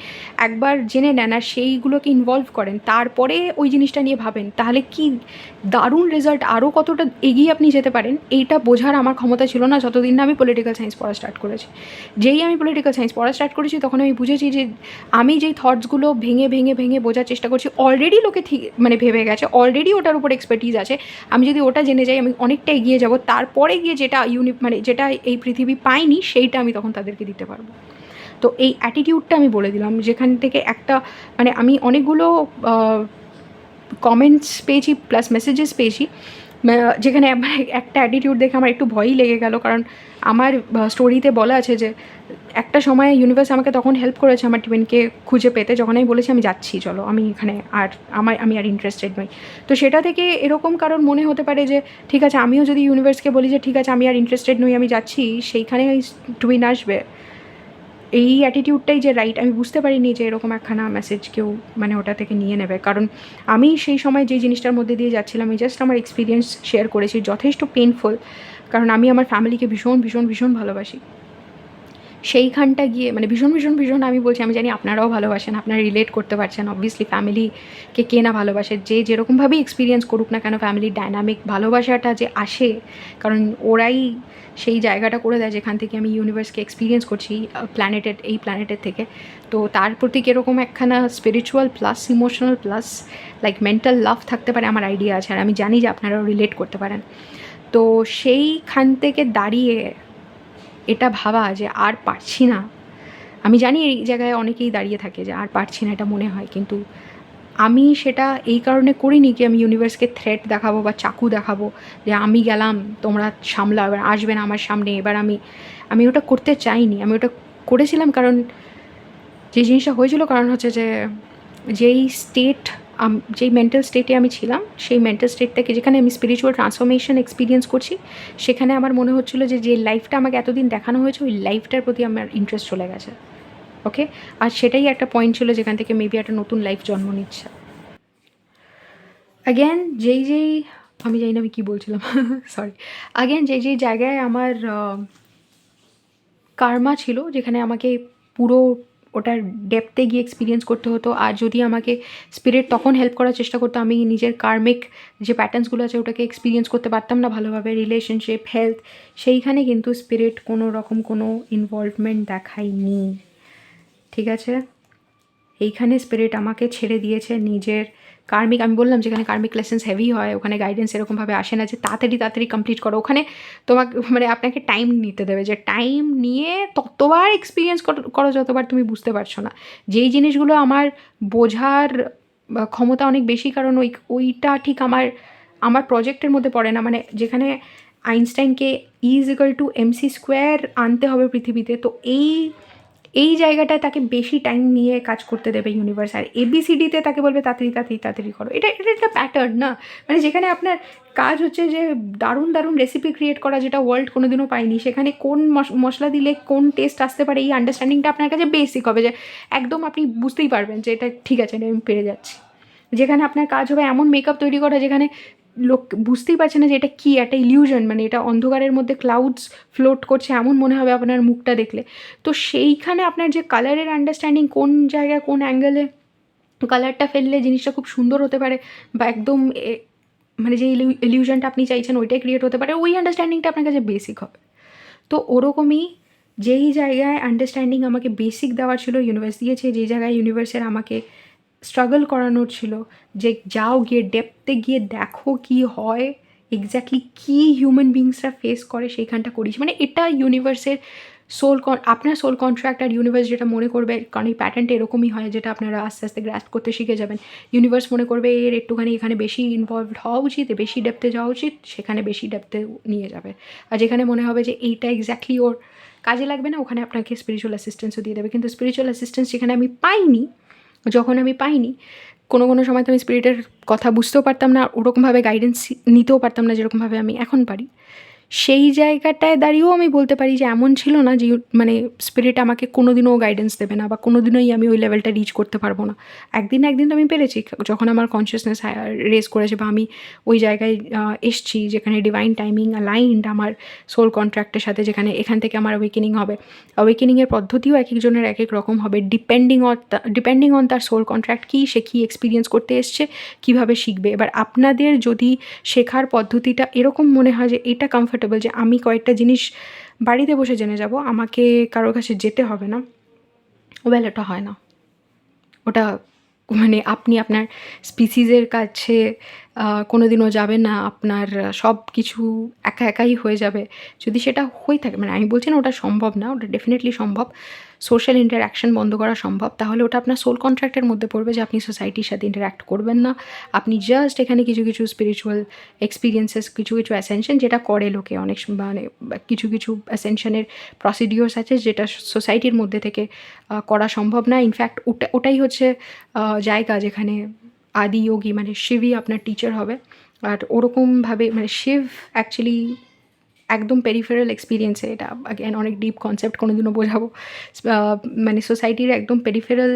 একবার জেনে নেন আর সেইগুলোকে ইনভলভ করেন, তারপরে ওই জিনিসটা নিয়ে ভাবেন, তাহলে কি দারুণ রেজাল্ট, আরও কতটা এগিয়ে আপনি যেতে পারেন। এইটা বোঝার আমার ক্ষমতা ছিল না যতদিন না আমি পলিটিক্যাল সায়েন্স পড়া স্টার্ট করেছি। যেই আমি পলিটিক্যাল সায়েন্স পড়া স্টার্ট করেছি তখন আমি বুঝেছি যে আমি যেই থটসগুলো ভেঙে ভেঙে ভেঙে বোঝার চেষ্টা করছি, অলরেডি লোকে ঠিক মানে ভেবে গেছে, অলরেডি ওটার উপর এক্সপার্টিজ আছে। আমি যদি ওটা জেনে যাই আমি অনেকটা এগিয়ে যাব, তারপরে গিয়ে যেটা মানে যেটা এই পৃথিবী পায়নি সেইটা আমি তখন তাদেরকে দিতে পারবো। তো এই অ্যাটিটিউডটা আমি বলে দিলাম, যেখান থেকে একটা মানে আমি অনেকগুলো কমেন্টস পেয়েছি প্লাস মেসেজেস পেয়েছি, যেখানে একটা অ্যাটিটিউড দেখে আমার একটু ভয়ই লেগে গেল। কারণ আমার স্টোরিতে বলা আছে যে একটা সময় ইউনিভার্স আমাকে তখন হেল্প করেছে আমার টুইনকে খুঁজে পেতে, যখন আমি বলেছি আমি যাচ্ছি, চলো আমি এখানে আর আমি আর ইন্টারেস্টেড নই। তো সেটা থেকে এরকম কারণ মনে হতে পারে যে ঠিক আছে, আমিও যদি ইউনিভার্সকে বলি যে ঠিক আছে আমি আর ইন্টারেস্টেড নই, আমি যাচ্ছি, সেইখানে টুইন আসবে। এই অ্যাটিটিউডটাই যে রাইট, আমি বুঝতে পারিনি যে এরকম একখানা মেসেজ কেউ মানে ওটা থেকে নিয়ে নেবে। কারণ আমি সেই সময় যে জিনিসটার মধ্যে দিয়ে যাচ্ছিলাম, আমি জাস্ট আমার এক্সপিরিয়েন্স শেয়ার করেছি, যথেষ্ট পেনফুল, কারণ আমি আমার ফ্যামিলিকে ভীষণ ভীষণ ভীষণ ভালোবাসি। সেইখানটা গিয়ে মানে ভীষণ ভীষণ ভীষণ আমি বলছি, আমি জানি আপনারাও ভালোবাসেন, আপনারা রিলেট করতে পারছেন। অবভিয়াসলি ফ্যামিলিকে কে না ভালোবাসে, যে যেরকমভাবেই এক্সপিরিয়েন্স করুক না কেন, ফ্যামিলির ডায়নামিক ভালোবাসাটা যে আসে, কারণ ওরাই সেই জায়গাটা করে দেয় যেখান থেকে আমি ইউনিভার্সকে এক্সপিরিয়েন্স করছি, এই প্ল্যানেটের থেকে। তো তার প্রতি কীরকম একখানা spiritual plus emotional plus like mental love থাকতে পারে আমার আইডিয়া আছে, আর আমি জানি যে আপনারাও রিলেট করতে পারেন। তো সেইখান থেকে দাঁড়িয়ে এটা ভাবা যে আর পারছি না, আমি জানি এই জায়গায় অনেকেই দাঁড়িয়ে থাকে যে আর পারছি না, এটা মনে হয়, কিন্তু আমি সেটা এই কারণে করিনি কি আমি ইউনিভার্সকে থ্রেট দেখাবো বা চাকু দেখাবো যে আমি গেলাম, তোমরা সামলাও, এবার আসবে না আমার সামনে। এবার আমি ওটা করতে চাইনি। আমি ওটা করেছিলাম কারণ যে জিনিসটা হয়েছিল, কারণ হচ্ছে যে যেই মেন্টাল স্টেটে আমি ছিলাম, সেই মেন্টাল স্টেট থেকে যেখানে আমি স্পিরিচুয়াল ট্রান্সফরমেশন এক্সপিরিয়েন্স করছি, সেখানে আমার মনে হচ্ছিলো যে লাইফটা আমাকে এতদিন দেখানো হয়েছে, ওই লাইফটার প্রতি আমার ইন্টারেস্ট চলে গেছে। ওকে, আর সেটাই একটা পয়েন্ট ছিল যেখান থেকে মেবি একটা নতুন লাইফ জন্ম নিচ্ছে। অ্যাগেন যেই আমি জানি না আমি কী বলছিলাম, সরি। অ্যাগেন যেই জায়গায় আমার কার্মা ছিল, যেখানে আমাকে পুরো ওটার ডেপথে গিয়ে এক্সপিরিয়েন্স করতে হতো, আর যদি আমাকে স্পিরিট তখন হেল্প করার চেষ্টা করতো, আমি নিজের কার্মিক যে প্যাটার্নসগুলো আছে ওটাকে এক্সপিরিয়েন্স করতে পারতাম না ভালোভাবে, রিলেশনশিপ, হেলথ, সেইখানে কিন্তু স্পিরিট কোনো রকম কোনো ইনভলভমেন্ট দেখায়নি। ঠিক আছে, এইখানে স্পিরিট আমাকে ছেড়ে দিয়েছে নিজের কার্মিক, আমি বললাম যেখানে কার্মিক লেসেন্স হেভি হয়, ওখানে গাইডেন্স এরকমভাবে আসে না যে তাড়াতাড়ি কমপ্লিট করো। ওখানে তোমাকে মানে আপনাকে টাইম নিতে দেবে, যে টাইম নিয়ে ততবার এক্সপিরিয়েন্স করো যতবার তুমি বুঝতে পারছো না। যেই জিনিসগুলো আমার বোঝার ক্ষমতা অনেক বেশি, কারণ ওইটা ঠিক আমার প্রজেক্টের মধ্যে পড়ে না। মানে যেখানে আইনস্টাইনকে E=mc² আনতে হবে পৃথিবীতে, তো এই জায়গাটায় তাকে বেশি টাইম নিয়ে কাজ করতে দেবে ইউনিভার্স, আর ABCDতে তাকে বলবে তাড়াতাড়ি করো। এটা একটা প্যাটার্ন না, মানে যেখানে আপনার কাজ হচ্ছে যে দারুণ রেসিপি ক্রিয়েট করা, যেটা ওয়ার্ল্ড কোনো দিনও পায়নি, সেখানে কোন মশলা দিলে কোন টেস্ট আসতে পারে, এই আন্ডারস্ট্যান্ডিংটা আপনার কাছে বেসিক হবে, যে একদম আপনি বুঝতেই পারবেন যে এটা ঠিক আছে, আমি পেরে যাচ্ছি। যেখানে আপনার কাজ হবে এমন মেকআপ তৈরি করা যেখানে লোক বুঝতেই পারছে না যে এটা কী, একটা ইলিউশন, মানে এটা অন্ধকারের মধ্যে ক্লাউডস ফ্লোট করছে এমন মনে হবে আপনার মুখটা দেখলে। তো সেইখানে আপনার যে কালারের আন্ডারস্ট্যান্ডিং, কোন জায়গায় কোন অ্যাঙ্গেলে কালারটা ফেললে জিনিসটা খুব সুন্দর হতে পারে, বা একদম মানে যে ইলিউশনটা আপনি চাইছেন ওইটাই ক্রিয়েট হতে পারে, ওই আন্ডারস্ট্যান্ডিংটা আপনার কাছে বেসিক হবে। তো ওরকমই যেই জায়গায় আন্ডারস্ট্যান্ডিং আমাকে বেসিক দেওয়ার ছিল ইউনিভার্স দিয়েছে, যেই জায়গায় ইউনিভার্সের আমাকে স্ট্রাগল করানোর ছিল, যে যাও গিয়ে ডেপথে গিয়ে দেখো কি হয়, এক্স্যাক্টলি কী হিউম্যান বিংসরা ফেস করে, সেইখানটা করিস। মানে এটা ইউনিভার্সের আপনার সোল কন্ট্রাক্ট, আর ইউনিভার্স যেটা মনে করবে, কারণ এই প্যাটার্নটা এরকমই হয়, যেটা আপনারা আস্তে আস্তে গ্রাস্প করতে শিখে যাবেন। ইউনিভার্স মনে করবে এর একটুখানি এখানে বেশি ইনভলভড হওয়া উচিত, বেশি ডেপথে যাওয়া উচিত, সেখানে বেশি ডেপথে নিয়ে যাবে। আর যেখানে মনে হবে যে এইটা এক্স্যাক্টলি ওর কাজে লাগবে না, ওখানে আপনাকে স্পিরিচুয়াল অ্যাসিস্ট্যান্সও দিয়ে দেবে। কিন্তু স্পিরিচুয়াল অ্যাসিস্ট্যান্স যেখানে আমি পাইনি, কোনো সময় তো আমি স্পিরিটের কথা বুঝতেও পারতাম না, ওরকমভাবে গাইডেন্স নিতেও পারতাম না যেরকমভাবে আমি এখন পারি। সেই জায়গাটায় দাঁড়িয়েও আমি বলতে পারি যে এমন ছিল না যে মানে স্পিরিট আমাকে কোনো দিনও গাইডেন্স দেবে না, বা কোনো দিনই আমি ওই লেভেলটা রিচ করতে পারবো না। একদিন তো আমি পেরেছি, যখন আমার কনসিয়াসনেস রেজ করেছে, বা আমি ওই জায়গায় এসছি যেখানে ডিভাইন টাইমিং অ্যালাইন্ড আমার সোল কন্ট্রাক্টের সাথে, যেখানে এখান থেকে আমার অ্যাওয়েকেনিং হবে। অ্যাওয়েকেনিংয়ের পদ্ধতিও এক একজনের এক এক রকম হবে, ডিপেন্ডিং অন তার সোল কন্ট্রাক্ট কী, সে কী এক্সপিরিয়েন্স করতে এসছে, কীভাবে শিখবে। এবার আপনাদের যদি শেখার পদ্ধতিটা এরকম মনে হয় যে এটা কমফর্টেবল, যে আমি কয়েকটা জিনিস বাড়িতে বসে জেনে যাব, আমাকে কারোর কাছে যেতে হবে না, ওয়েল ওটা হয় না। ওটা মানে আপনি আপনার স্পিসিসের কাছে কোনো দিনও যাবেন না, আপনার সব কিছু একাই হয়ে যাবে। যদি সেটা হয়ে থাকে, মানে আমি বলছি না ওটা সম্ভব না, ওটা ডেফিনেটলি সম্ভব, সোশ্যাল ইন্টারঅ্যাকশন বন্ধ করা সম্ভব, তাহলে ওটা আপনার সোল কন্ট্রাক্টের মধ্যে পড়বে যে আপনি সোসাইটির সাথে ইন্টারঅ্যাক্ট করবেন না। আপনি জাস্ট এখানে কিছু স্পিরিচুয়াল এক্সপিরিয়েন্সেস, কিছু অ্যাসেনশন, যেটা করে লোকে অনেক মানে কিছু অ্যাসেনশনের প্রসিডিওর্স আছে যেটা সোসাইটির মধ্যে থেকে করা সম্ভব না। ইনফ্যাক্ট ওটাই হচ্ছে জায়গা যেখানে আদি যোগী মানে শিবই আপনার টিচার হবে। আর ওরকমভাবে মানে শিব অ্যাকচুয়ালি একদম পেরিফেরাল এক্সপিরিয়েন্সে, এটা অ্যাগেন অনেক ডিপ কনসেপ্ট, কোনো দিনও বোঝাবো। মানে সোসাইটির একদম পেরিফেরাল,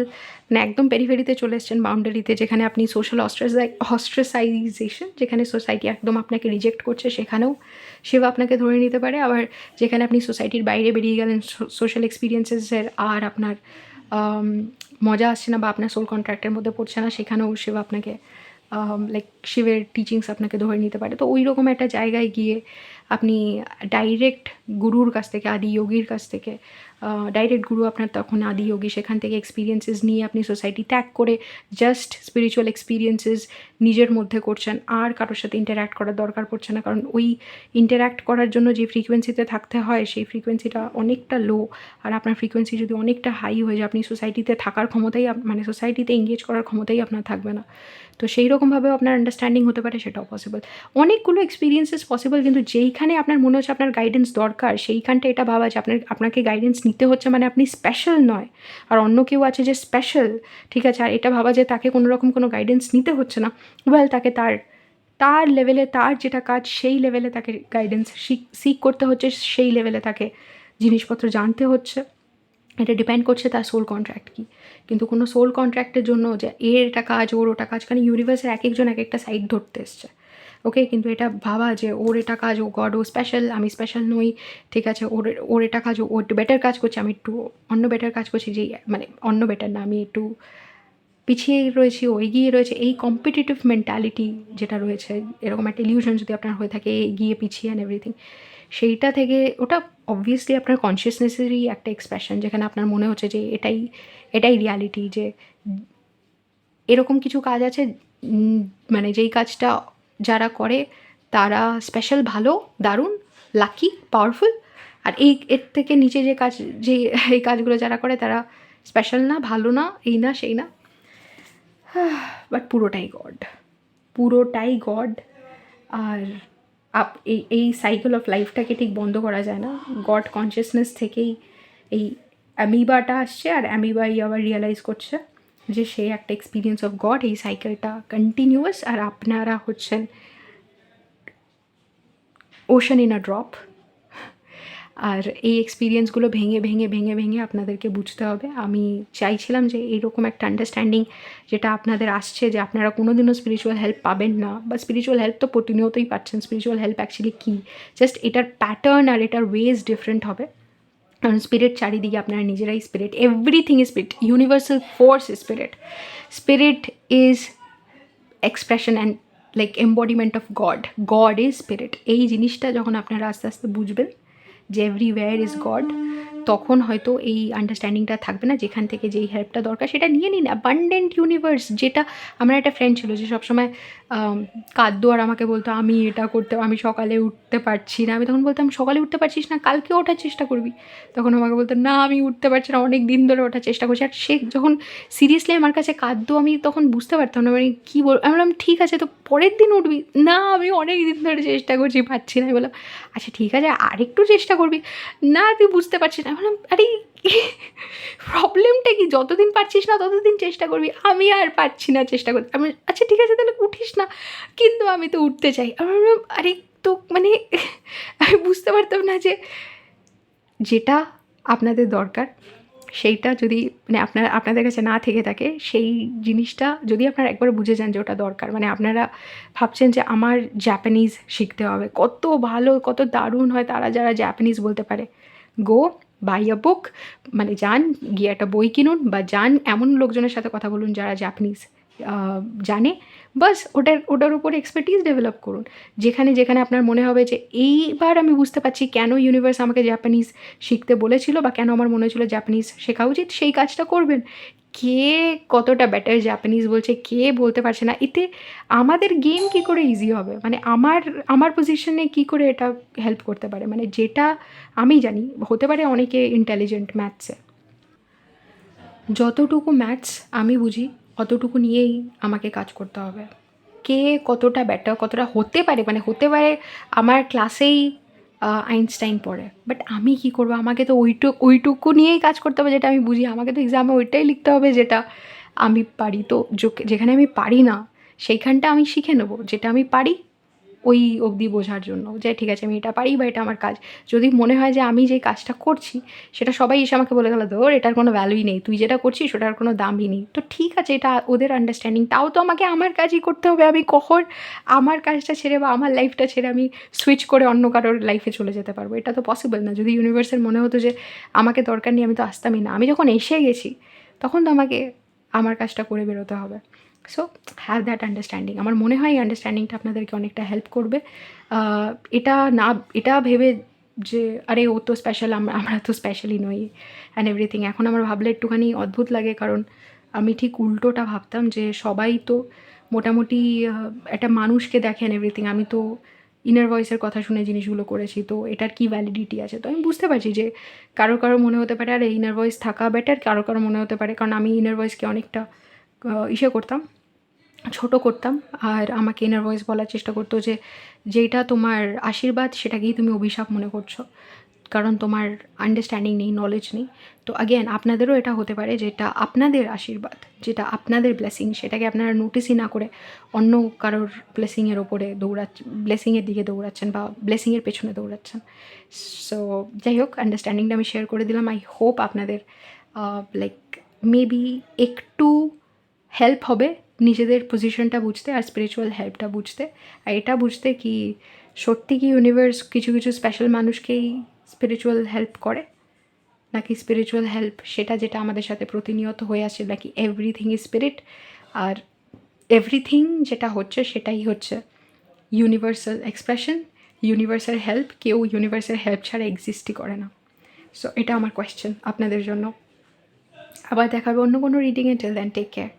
মানে একদম পেরিফেরিতে চলে এসছেন, বাউন্ডারিতে, যেখানে আপনি সোশ্যাল অস্ট্রাসাইজেশন, যেখানে সোসাইটি একদম আপনাকে রিজেক্ট করছে, সেখানেও শিবা আপনাকে ধরে নিতে পারে। আবার যেখানে আপনি সোসাইটির বাইরে বেরিয়ে গেলেন, সোশ্যাল এক্সপিরিয়েন্সেসের আর আপনার মজা আসছে না বা আপনার সোল কন্ট্রাক্টের মধ্যে পড়ছে না, সেখানেও শিবা আপনাকে লাইক শিবের টিচিংস আপনাকে ধরে নিতে পারে। তো ওই রকম একটা জায়গায় গিয়ে আপনি ডাইরেক্ট গুরুর কাছ থেকে, আদি যোগীর কাছ থেকে, ডাইরেক্ট গুরু আপনার তখন আদি যোগী, সেখান থেকে এক্সপিরিয়েন্সেস নিয়ে আপনি সোসাইটি ত্যাগ করে জাস্ট স্পিরিচুয়াল এক্সপিরিয়েন্সেস নিজের মধ্যে করছেন, আর কারোর সাথে ইন্টারঅ্যাক্ট করার দরকার পড়ছে না। কারণ ওই ইন্টারঅ্যাক্ট করার জন্য যে ফ্রিকোয়েন্সিতে থাকতে হয়, সেই ফ্রিকোয়েন্সিটা অনেকটা লো। আর আপনার ফ্রিকোয়েন্সি যদি অনেকটা হাই হয়ে যায়, আপনি সোসাইটিতে থাকার ক্ষমতাই, মানে সোসাইটিতে এঙ্গেজ করার ক্ষমতাই আপনার থাকবে না। তো সেই রকমভাবেও আপনার আন্ডারস্ট্যান্ডিং হতে পারে, সেটাও পসিবল। অনেকগুলো এক্সপিরিয়েন্সেস পসিবল, কিন্তু যেইখানে আপনার মনে হচ্ছে আপনার গাইডেন্স দরকার, সেইখানটা এটা ভাবা যে আপনাকে গাইডেন্স নিতে হচ্ছে, মানে আপনি স্পেশাল নয়, আর অন্য কেউ আছে যে স্পেশাল, ঠিক আছে, আর এটা ভাবা যে তাকে কোনো রকম কোনো গাইডেন্স নিতে হচ্ছে না, ওয়েল তাকে তার লেভেলে, তার যেটা কাজ সেই লেভেলে তাকে গাইডেন্স সিক করতে হচ্ছে, সেই লেভেলে তাকে জিনিসপত্র জানতে হচ্ছে। এটা ডিপেন্ড করছে তার সোল কন্ট্রাক্ট কী। কিন্তু কোনো সোল কন্ট্রাক্টের জন্য যে এর এটা কাজ, ওর ওটা কাজ, কারণ ইউনিভার্সের এক একজন এক একটা সাইড ধরতে এসছে, ওকে। কিন্তু এটা ভাবা যে ওর এটা কাজ, ও গড, ও স্পেশাল, আমি স্পেশাল নই, ঠিক আছে, ওর এটা কাজ, ও একটু বেটার কাজ করছে, আমি একটু অন্য বেটার কাজ করছি, যেই মানে অন্য বেটার না, আমি একটু পিছিয়ে রয়েছি, ও এগিয়ে রয়েছে, এই কম্পিটিটিভ মেন্টালিটি যেটা রয়েছে, এরকম একটা ইলিউশন যদি আপনার হয়ে থাকে, এগিয়ে পিছিয়ে অ্যান্ড এভরিথিং, সেইটা থেকে, ওটা অবভিয়াসলি আপনার কনসিয়াসনেসেরই একটা এক্সপ্রেশন, যেখানে আপনার মনে হচ্ছে যে এটাই রিয়ালিটি, যে এরকম কিছু কাজ আছে, মানে যেই কাজটা যারা করে তারা স্পেশাল, ভালো, দারুণ, লাকি, পাওয়ারফুল। আর এর থেকে নিচে যে কাজ, যে এই কাজগুলো যারা করে তারা স্পেশাল না, ভালো না, এই না সেই না, বাট পুরোটাই গড। আর এই সাইকেল অফ লাইফটাকে ঠিক বন্ধ করা যায় না। গড কনসিয়াসনেস থেকেই এই অ্যামিবাটা আসছে, আর অ্যামিবাই আবার রিয়েলাইজ করছে যে সে একটা এক্সপিরিয়েন্স অফ গড, এই সাইকেলটা কন্টিনিউয়াস, আর আপনারা হচ্ছেন ওশান ইন আ ড্রপ। আর এই এক্সপিরিয়েন্সগুলো ভেঙে ভেঙে ভেঙে ভেঙে আপনাদেরকে বুঝতে হবে। আমি চাইছিলাম যে এইরকম একটা আন্ডারস্ট্যান্ডিং যেটা আপনাদের আসছে, যে আপনারা কোনো দিনও স্পিরিচুয়াল হেল্প পাবেন না, বা স্পিরিচুয়াল হেল্প তো প্রতিনিয়তই পাচ্ছেন, স্পিরিচুয়াল হেল্প অ্যাকচুয়ালি কী, জাস্ট এটার প্যাটার্ন আর এটার ওয়েজ ডিফারেন্ট হবে। কারণ স্পিরিট চারিদিকে, আপনারা নিজেরাই spirit, everything is spirit, universal force is spirit, spirit is expression and like embodiment of god is spirit. এই জিনিসটা যখন আপনারা আস্তে আস্তে বুঝবেন যে এভরিওয়্যার ইজ গড, তখন হয়তো এই আন্ডারস্ট্যান্ডিংটা থাকবে না। যেখান থেকে যেই হেল্পটা দরকার সেটা নিয়ে নিন। অ্যাবান্ডেন্ট ইউনিভার্স, যেটা আমার একটা ফ্রেন্ড ছিল যে সবসময় কাঁদতো আর আমাকে বলতো আমি এটা করতে, আমি সকালে উঠতে পারছি না। আমি তখন বলতাম সকালে উঠতে পারছিস না, কালকে ওঠার চেষ্টা করবি। তখন আমাকে বলতো না আমি উঠতে পারছি না, অনেক দিন ধরে ওঠার চেষ্টা করছি। আর সে যখন সিরিয়াসলি আমার কাছে কাঁদতো, আমি তখন বুঝতে পারতাম না মানে কী বল। আমি বললাম ঠিক আছে তো পরের দিন উঠবি না, আমি অনেক দিন ধরে চেষ্টা করছি, পারছি না। আমি বললাম আচ্ছা ঠিক আছে আর একটু চেষ্টা করবি না, তুই বুঝতে পারছিস না। আমি বললাম আরে প্রবলেমটা কি, যতদিন পারছিস না ততদিন চেষ্টা করবি, আমি আর পারছি না চেষ্টা করতে। আমি আচ্ছা ঠিক আছে তাহলে উঠিস না, কিন্তু আমি তো উঠতে চাই। আমি বললাম আরে তো মানে আমি বুঝতে পারতাম না যে যেটা আপনাদের দরকার সেইটা যদি মানে আপনাদের কাছে না থেকে থাকে, সেই জিনিসটা যদি আপনারা একবার বুঝে যান যে ওটা দরকার, মানে আপনারা ভাবছেন যে আমার জাপানিজ শিখতে হবে, কত ভালো, কত দারুণ হয় তারা যারা জাপানিজ বলতে পারে। গো বাই আ বুক, মানে যান গিয়ে একটা বই কিনুন, বা যান এমন লোকজনের সাথে কথা বলুন যারা জাপানিজ জানে, বাস ওটার উপরে এক্সপার্টিস ডেভেলপ করুন। যেখানে আপনার মনে হবে যে এইবার আমি বুঝতে পারছি কেন ইউনিভার্স আমাকে জাপানিজ শিখতে বলেছিল, বা কেন আমার মনে হয়েছিল জাপানিজ শেখা উচিত, সেই কাজটা করবেন। কে কতটা বেটার জাপানিজ বলছে, কে বলতে পারছে না, এতে আমাদের গেম কী করে ইজি হবে, মানে আমার পজিশনে কী করে এটা হেল্প করতে পারে, মানে যেটা আমি জানি, হতে পারে অনেকে ইন্টেলিজেন্ট ম্যাথসে, যতটুকু ম্যাথস আমি বুঝি অতটুকু নিয়েই আমাকে কাজ করতে হবে। কে কতটা বেটার, কতটা হতে পারে, মানে হতে পারে আমার ক্লাসেই আইনস্টাইন পড়ে, বাট আমি কী করবো, আমাকে তো ওইটুকু নিয়েই কাজ করতে হবে যেটা আমি বুঝি, আমাকে তো এক্সামে ওইটাই লিখতে হবে যেটা আমি পারি। তো যেখানে আমি পারি না সেইখানটা আমি শিখে নেবো, যেটা আমি পারি ওই অবধি বোঝার জন্য যে ঠিক আছে আমি এটা পারি বা এটা আমার কাজ। যদি মনে হয় যে আমি যে কাজটা করছি সেটা সবাই এসে আমাকে বলে গেল ধুর এটার কোনো ভ্যালুই নেই, তুই যেটা করছিস ওটার কোনো দামই নেই, তো ঠিক আছে এটা ওদের আন্ডারস্ট্যান্ডিং, তাও তো আমাকে আমার কাজই করতে হবে। আমি কখন আমার কাজটা ছেড়ে বা আমার লাইফটা ছেড়ে আমি সুইচ করে অন্য কারোর লাইফে চলে যেতে পারবো? এটা তো পসিবল না। যদি ইউনিভার্সের মনে হতো যে আমাকে দরকার নেই আমি তো আসতামই না। আমি যখন এসে গেছি তখন তো আমাকে আমার কাজটা করে বেরোতে হবে। So have that understanding. আমার মনে হয় এই আন্ডারস্ট্যান্ডিংটা আপনাদেরকে অনেকটা হেল্প করবে। এটা না, এটা ভেবে যে আরে ও তো স্পেশাল, আমরা তো স্পেশালই নই অ্যান্ড এভরিথিং। এখন আমার ভাবলে একটুখানি অদ্ভুত লাগে, কারণ আমি ঠিক উল্টোটা ভাবতাম যে সবাই তো মোটামুটি একটা মানুষকে দেখেন এভরিথিং। আমি তো ইনার ভয়েসের কথা শুনে জিনিসগুলো করেছি, তো এটার কী ভ্যালিডিটি আছে? তো আমি বুঝতে পারছি যে কারো মনে হতে পারে আরে ইনার ভয়েস থাকা বেটার, কারো মনে হতে পারে, কারণ আমি ইনার ভয়েসকে অনেকটা ইসে করতাম, ছোট করতাম। আর আমাকে ইনার ভয়েস বলার চেষ্টা করতো যে যেটা তোমার আশীর্বাদ সেটাকেই তুমি অভিশাপ মনে করছো, কারণ তোমার আন্ডারস্ট্যান্ডিং নেই, নলেজ নেই। তো অ্যাগেন আপনাদেরও এটা হতে পারে যেটা আপনাদের আশীর্বাদ, যেটা আপনাদের ব্লেসিং, সেটাকে আপনারা নোটিসই না করে অন্য কারোর ব্লেসিংয়ের ওপরে ব্লেসিংয়ের দিকে দৌড়াচ্ছেন বা ব্লেসিংয়ের পেছনে দৌড়াচ্ছেন। সো যাই হোক, আন্ডারস্ট্যান্ডিংটা আমি শেয়ার করে দিলাম। আই হোপ আপনাদের লাইক মেবি একটু হেল্প হবে নিজেদের পজিশনটা বুঝতে আর স্পিরিচুয়াল হেল্পটা বুঝতে। আর এটা বুঝতে কি সত্যি কি ইউনিভার্স কিছু কিছু স্পেশাল মানুষকেই স্পিরিচুয়াল হেল্প করে, নাকি স্পিরিচুয়াল হেল্প সেটা যেটা আমাদের সাথে প্রতিনিয়ত হয়ে আসছে, নাকি এভরিথিং ইজ স্পিরিট আর এভরিথিং যেটা হচ্ছে সেটাই হচ্ছে ইউনিভার্সাল এক্সপ্রেশন, ইউনিভার্সাল হেল্প। কেউ ইউনিভার্সাল হেল্প ছাড়া এক্সিস্টই করে না। সো এটা আমার কোয়েশ্চেন আপনাদের জন্য। আবার দেখাবে অন্য কোনো রিডিংয়ে। Till then take care.